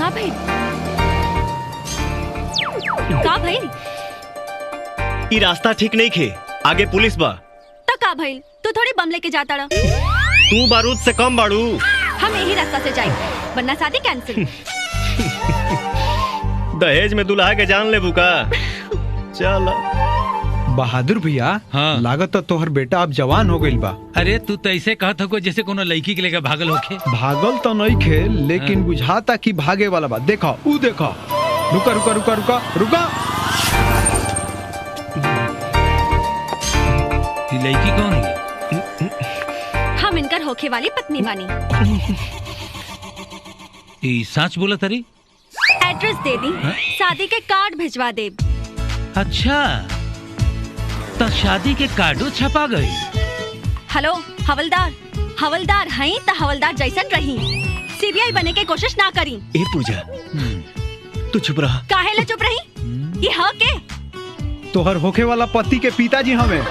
का भाई? का भाई? ये रास्ता ठीक नहीं खे, आगे पुलिस बा। तो का भाई? तू थोड़ी बम लेके जाता रहा। तू बारूद से कम बाड़ू। हम यही रास्ता से जाए, वरना शादी कैंसिल। दहेज में दुल्हा के जान ले बुका। चल बहादुर भैया, हाँ। लागत तो तोहर बेटा अब जवान हो गइल बा। अरे तू तो ऐसे कहत हो जैसे कोनो लड़की के लेकर भागल होखे। भागल तो नहीं खे, लेकिन बुझाता कि भागे वाला बा। देखो ऊ देखो, रुका रुका रुका रुका रुका। ये लड़की कौन है? हम इनकर होखे वाली पत्नी बानी। ये सच बोला तारी? एड्रेस दे दी, शादी के कार्ड भिजवा दे। अच्छा, तो शादी के कार्डो छपा गई। हेलो हवलदार, हवलदार हई तो हवलदार जैसन रही। सीबीआई बने के कोशिश ना करी। ए पूजा, तू चुप रहा। काहे ले चुप रही? ये ह के? तोहर होखे वाला पति के पिताजी हमें।